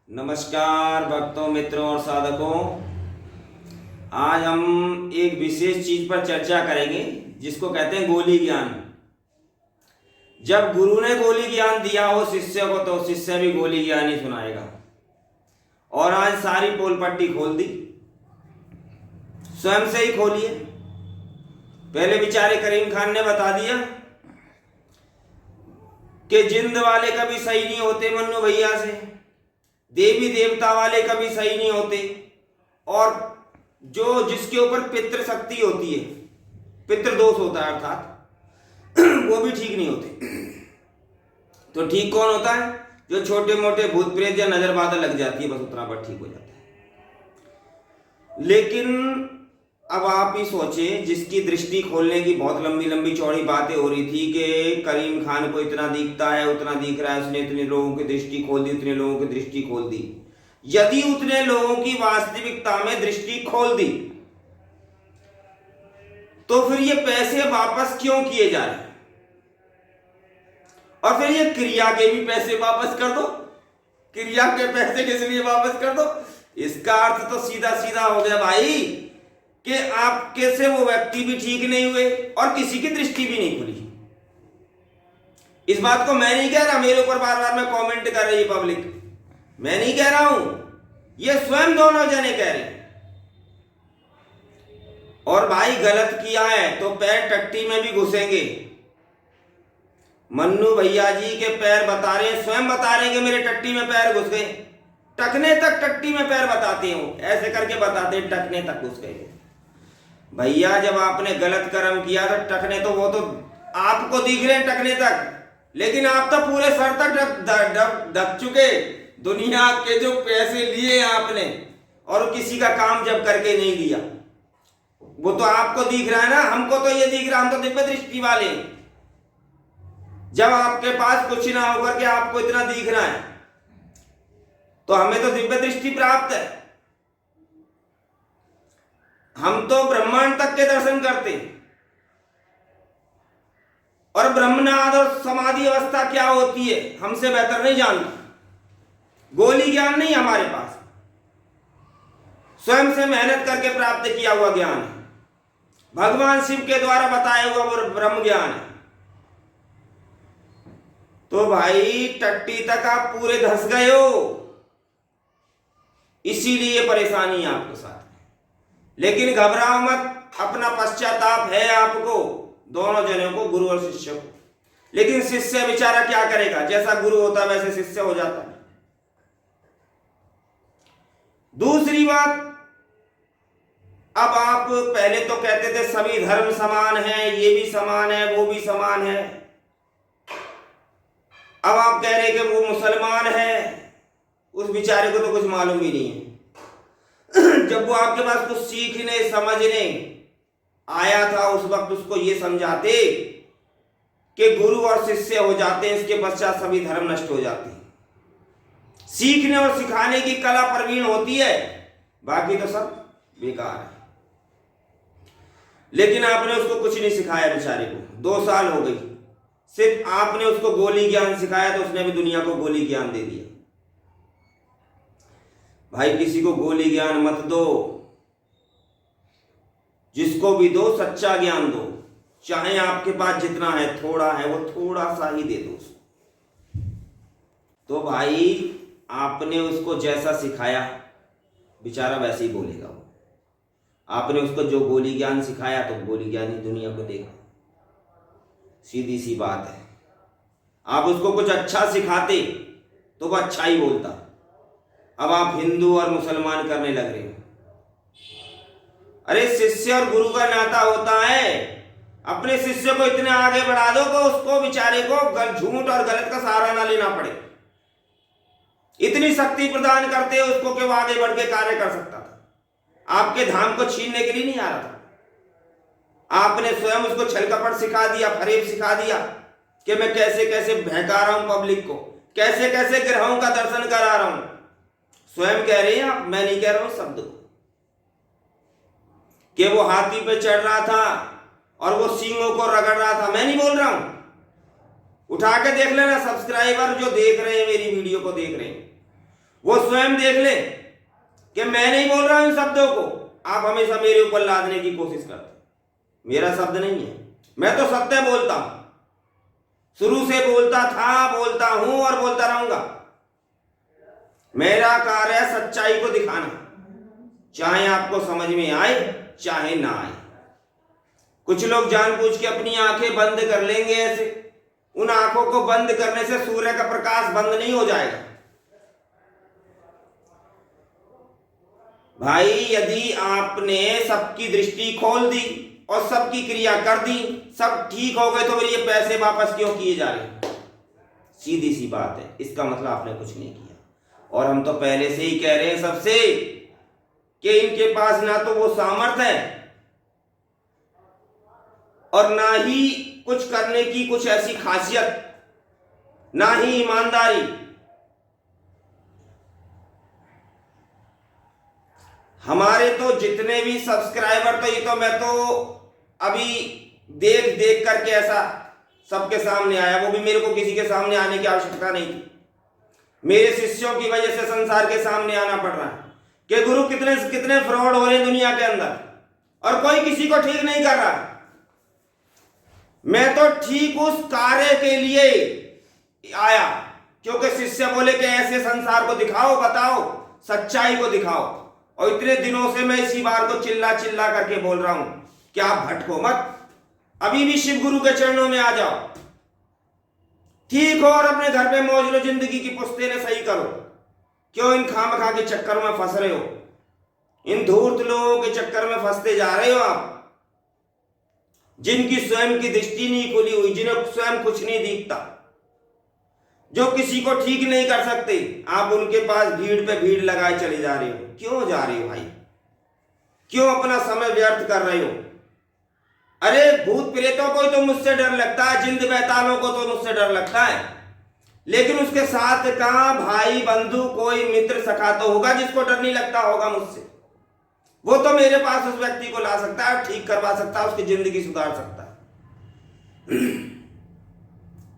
नमस्कार भक्तों, मित्रों और साधकों। आज हम एक विशेष चीज पर चर्चा करेंगे जिसको कहते हैं गोली ज्ञान। जब गुरु ने गोली ज्ञान दिया हो शिष्य को तो शिष्य भी गोली ज्ञान ही सुनाएगा। और आज सारी पोल पट्टी खोल दी, स्वयं से ही खोलिए। पहले बेचारे करीम खान ने बता दिया कि जिंद वाले कभी सही नहीं होते मन्नू भैया से, देवी देवता वाले कभी सही नहीं होते, और जो जिसके ऊपर पितृ शक्ति होती है, पितृ दोष होता है अर्थात, वो भी ठीक नहीं होते। तो ठीक कौन होता है? जो छोटे मोटे भूत प्रेत या नजर बादल लग जाती है, बस उतना पर ठीक हो जाता है। लेकिन अब आप ही सोचे, जिसकी दृष्टि खोलने की बहुत लंबी लंबी चौड़ी बातें हो रही थी कि करीम खान को इतना दिखता है, उतना दिख रहा है, उसने इतने लोगों की दृष्टि खोल दी, उतने लोगों की दृष्टि खोल दी। यदि उतने लोगों की वास्तविकता में दृष्टि खोल दी तो फिर ये पैसे वापस क्यों किए जा रहे हैं? और फिर ये क्रिया के भी पैसे वापस कर दो। क्रिया के पैसे किस लिए वापस कर दो? इसका अर्थ तो सीधा सीधा हो गया भाई कि आपके से वो व्यक्ति भी ठीक नहीं हुए और किसी की दृष्टि भी नहीं खुली। इस बात को मैं नहीं कह रहा, मेरे ऊपर बार बार में कमेंट कर रही है पब्लिक, मैं नहीं कह रहा हूं, ये स्वयं दोनों जने कह रहे हैं। और भाई गलत किया है तो पैर टट्टी में भी घुसेंगे। मन्नू भैया जी के पैर बता रहे हैं, स्वयं बता रहे हैं कि मेरे टट्टी में पैर घुस गए। टकने तक टट्टी में पैर बताते हो, ऐसे करके बताते हैं टकने तक घुस गए। भैया जब आपने गलत कर्म किया तो टकने तो वो तो आपको दिख रहे हैं टकने तक, लेकिन आप तो पूरे सर तक ढक चुके। दुनिया के जो पैसे लिए आपने और किसी का काम जब करके नहीं दिया, वो तो आपको दिख रहा है ना। हमको तो ये दिख रहा, हम तो दिव्य दृष्टि वाले। जब आपके पास कुछ ना होकर के आपको इतना दिख रहा है तो हमें तो दिव्य दृष्टि प्राप्त है। हम तो ब्रह्मांड तक के दर्शन करते हैं। और ब्रह्मनाद और समाधि अवस्था क्या होती है हमसे बेहतर नहीं जानता। गोली ज्ञान नहीं हमारे पास, स्वयं से मेहनत करके प्राप्त किया हुआ ज्ञान है, भगवान शिव के द्वारा बताया हुआ वो ब्रह्म ज्ञान है। तो भाई टट्टी तक आप पूरे धंस गए हो, इसीलिए परेशानी है आपके साथ। लेकिन घबराओ मत, अपना पश्चाताप है आपको, दोनों जनों को, गुरु और शिष्य को। लेकिन शिष्य बेचारा क्या करेगा? जैसा गुरु होता वैसे शिष्य हो जाता है। दूसरी बात, अब आप पहले तो कहते थे सभी धर्म समान है, ये भी समान है, वो भी समान है। अब आप कह रहे कि वो मुसलमान है, उस बेचारे को तो कुछ मालूम ही नहीं है। जब वो आपके पास कुछ सीखने समझने आया था उस वक्त उसको ये समझाते कि गुरु और शिष्य हो जाते हैं, इसके पश्चात सभी धर्म नष्ट हो जाते हैं। सीखने और सिखाने की कला प्रवीण होती है, बाकी तो सब बेकार है। लेकिन आपने उसको कुछ नहीं सिखाया बेचारे को। 2 साल हो गई, सिर्फ आपने उसको गोली ज्ञान सिखाया तो उसने भी दुनिया को गोली ज्ञान दे दिया। भाई किसी को गोली ज्ञान मत दो, जिसको भी दो सच्चा ज्ञान दो। चाहे आपके पास जितना है, थोड़ा है, वो थोड़ा सा ही दे दो उसको। तो भाई आपने उसको जैसा सिखाया बेचारा वैसे ही बोलेगा वो। आपने उसको जो गोली ज्ञान सिखाया तो गोली ज्ञान ही दुनिया को देगा। सीधी सी बात है। आप उसको कुछ अच्छा सिखाते तो वो अच्छा ही बोलता। अब आप हिंदू और मुसलमान करने लग रहे हो। अरे शिष्य और गुरु का नाता होता है। अपने शिष्य को इतने आगे बढ़ा दो कि उसको बेचारे को झूठ और गलत का सहारा ना लेना पड़े। इतनी शक्ति प्रदान करते हो उसको कि वो आगे बढ़ के कार्य कर सकता था। आपके धाम को छीनने के लिए नहीं आ रहा था। आपने स्वयं उसको छल कपट सिखा दिया, फरेब सिखा दिया कि मैं कैसे कैसे बहका रहा हूं पब्लिक को, कैसे कैसे ग्रहों का दर्शन करा रहा हूं। स्वयं कह रहे हैं आप, मैं नहीं कह रहा हूं शब्द को, कि वो हाथी पे चढ़ रहा था और वो सींगों को रगड़ रहा था। मैं नहीं बोल रहा हूं, उठा के देख लेना। सब्सक्राइबर जो देख रहे हैं मेरी वीडियो को देख रहे हैं, वो स्वयं देख ले कि मैं नहीं बोल रहा हूं इन शब्दों को, आप हमेशा मेरे ऊपर लादने की कोशिश करते। मेरा शब्द नहीं है, मैं तो सत्य बोलता हूं, शुरू से बोलता था, बोलता हूं और बोलता रहूंगा। मेरा कार्य है सच्चाई को दिखाना, चाहे आपको समझ में आए चाहे ना आए। कुछ लोग जानबूझ के अपनी आंखें बंद कर लेंगे ऐसे, उन आंखों को बंद करने से सूर्य का प्रकाश बंद नहीं हो जाएगा। भाई यदि आपने सबकी दृष्टि खोल दी और सबकी क्रिया कर दी, सब ठीक हो गए, तो फिर ये पैसे वापस क्यों किए जा रहे? सीधी सी बात है, इसका मतलब आपने कुछ नहीं किया। और हम तो पहले से ही कह रहे हैं सबसे कि इनके पास ना तो वो सामर्थ्य है और ना ही कुछ करने की कुछ ऐसी खासियत, ना ही ईमानदारी। हमारे तो जितने भी सब्सक्राइबर, तो ये तो मैं तो अभी देख देख करके ऐसा सबके सामने आया, वो भी मेरे को किसी के सामने आने की आवश्यकता नहीं थी। मेरे शिष्यों की वजह से संसार के सामने आना पड़ रहा है कि गुरु कितने कितने फ्रॉड हो रहे हैं दुनिया के अंदर, और कोई किसी को ठीक नहीं कर रहा। मैं तो ठीक उस कार्य के लिए आया क्योंकि शिष्य बोले कि ऐसे संसार को दिखाओ, बताओ, सच्चाई को दिखाओ। और इतने दिनों से मैं इसी बार को चिल्ला चिल्ला करके बोल रहा हूं कि आप भटको मत, अभी भी शिव गुरु के चरणों में आ जाओ, ठीक हो और अपने घर पे मौज लो, जिंदगी की पुश्तैनी सही करो। क्यों इन खामखा के चक्कर में फंस रहे हो? इन धूर्त लोगों के चक्कर में फंसते जा रहे हो आप, जिनकी स्वयं की दृष्टि नहीं खुली हुई, जिन्हें स्वयं कुछ नहीं दिखता, जो किसी को ठीक नहीं कर सकते। आप उनके पास भीड़ पे भीड़ लगाए चले जा रहे हो। क्यों जा रहे हो भाई? क्यों अपना समय व्यर्थ कर रहे हो? अरे भूत प्रेतों को तो मुझसे डर लगता है, जिंद बैतालों को तो मुझसे डर लगता है, लेकिन उसके साथ का भाई बंधु कोई मित्र सखा तो होगा जिसको डर नहीं लगता होगा मुझसे। वो तो मेरे पास उस व्यक्ति को ला सकता है, ठीक करवा सकता है, उसकी जिंदगी सुधार सकता है।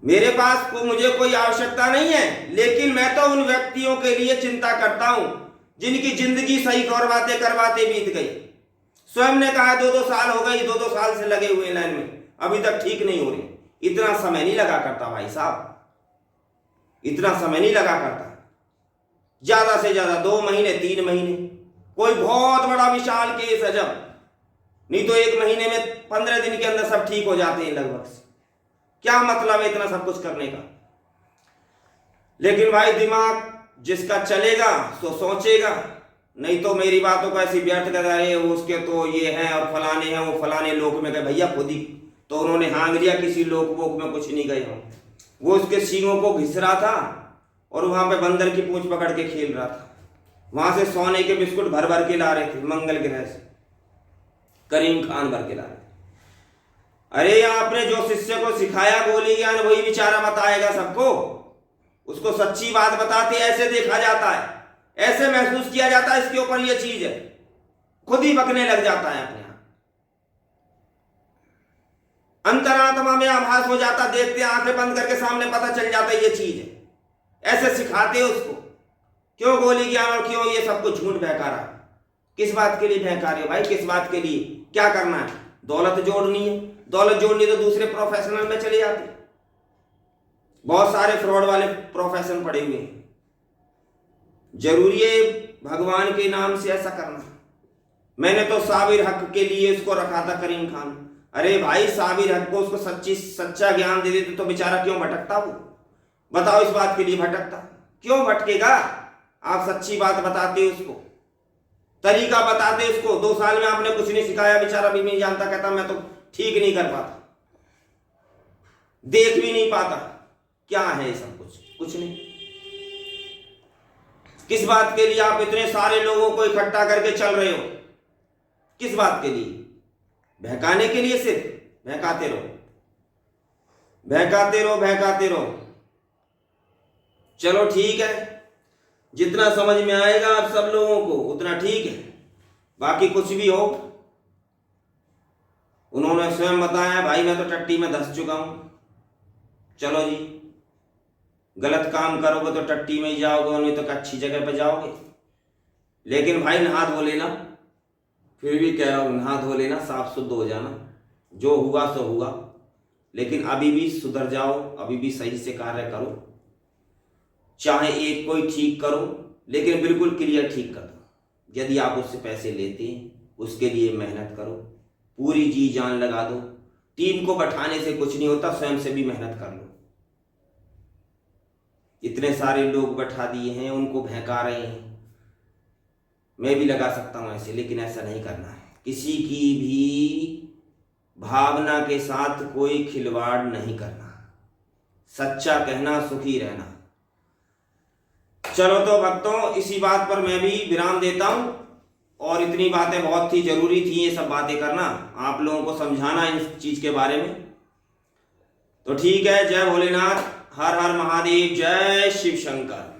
मेरे पास मुझे कोई आवश्यकता नहीं है, लेकिन मैं तो उन व्यक्तियों के लिए चिंता करता हूं जिनकी जिंदगी सही करवाते करवाते बीत गई। स्वयं ने कहा 2-2 साल हो गए, 2-2 साल से लगे हुए लाइन में, अभी तक ठीक नहीं हो रही। इतना समय नहीं लगा करता भाई साहब, इतना समय नहीं लगा करता। ज्यादा से ज्यादा 2 महीने 3 महीने, कोई बहुत बड़ा विशाल केस है जब, नहीं तो 1 महीने में 15 दिन के अंदर सब ठीक हो जाते हैं लगभग से। क्या मतलब है इतना सब कुछ करने का? लेकिन भाई दिमाग जिसका चलेगा तो सोचेगा, नहीं तो मेरी बातों को ऐसी व्यर्थ कर रहे हैं, उसके तो ये हैं और फलाने हैं, वो फलाने लोक में गए। भैया खुद ही तो उन्होंने हांग लिया, किसी लोक वोक में कुछ नहीं गए हो। वो उसके सींगों को घिस रहा था और वहां पे बंदर की पूंछ पकड़ के खेल रहा था। वहां से सोने के बिस्कुट भर भर के ला रहे थे, मंगल ग्रह से करीम खान भर के ला रहे थे। अरे आपने जो शिष्य को सिखाया गोली ज्ञान, वही बेचारा बताएगा सबको। उसको सच्ची बात बताते ऐसे देखा जाता है, ऐसे महसूस किया जाता है इसके ऊपर ये चीज है, खुद ही बकने लग जाता है अपने आप, अंतरात्मा में आभास हो जाता, देखते आंखें बंद करके सामने पता चल जाता है ये चीज है। ऐसे सिखाते उसको, क्यों गोली ज्ञान और क्यों ये सब कुछ झूठ बहका रहा? किस बात के लिए बहका रहे हो भाई? किस बात के लिए? क्या करना है? दौलत जोड़नी है? दौलत जोड़नी तो दूसरे प्रोफेशनल में चले जाते। बहुत सारे फ्रॉड वाले प्रोफेशन पड़े हुए हैं। जरूरी है भगवान के नाम से ऐसा करना? मैंने तो साबिर हक के लिए उसको रखा था करीम खान। अरे भाई साबिर हक को उसको सच्चा ज्ञान दे देते तो बेचारा क्यों भटकता? वो बताओ इस बात के लिए भटकता क्यों? भटकेगा? आप सच्ची बात बताते उसको, तरीका बताते उसको। 2 साल में आपने कुछ नहीं सिखाया, बेचारा भी नहीं जानता, कहता मैं तो ठीक नहीं कर पाता, देख भी नहीं पाता। क्या है ये सब कुछ? कुछ नहीं। किस बात के लिए आप इतने सारे लोगों को इकट्ठा करके चल रहे हो? किस बात के लिए? बहकाने के लिए? सिर्फ बहकाते रहो, बहकाते रहो, बहकाते रहो। चलो ठीक है, जितना समझ में आएगा आप सब लोगों को उतना ठीक है, बाकी कुछ भी हो। उन्होंने स्वयं बताया भाई मैं तो टट्टी में धंस चुका हूं। चलो जी, गलत काम करोगे तो टट्टी में ही जाओगे, नहीं तो अच्छी जगह पर जाओगे। लेकिन भाई नहा धो लेना, फिर भी कह रहा हूँ नहा धो लेना, साफ शुद्ध हो जाना, जो हुआ सो हुआ। लेकिन अभी भी सुधर जाओ, अभी भी सही से कार्य करो, चाहे एक कोई ठीक करो लेकिन बिल्कुल क्लियर ठीक कर दो। यदि आप उससे पैसे लेते हैं उसके लिए मेहनत करो, पूरी जी जान लगा दो। टीम को बैठाने से कुछ नहीं होता, स्वयं से भी मेहनत कर लो। इतने सारे लोग बैठा दिए हैं, उनको बहका रहे हैं, मैं भी लगा सकता हूं ऐसे, लेकिन ऐसा नहीं करना है। किसी की भी भावना के साथ कोई खिलवाड़ नहीं करना, सच्चा कहना सुखी रहना। चलो तो भक्तों, इसी बात पर मैं भी विराम देता हूं। और इतनी बातें बहुत ही जरूरी थी, ये सब बातें करना, आप लोगों को समझाना इन चीज के बारे में। तो ठीक है, जय भोलेनाथ, हर हर महादेव, जय शिव शंकर।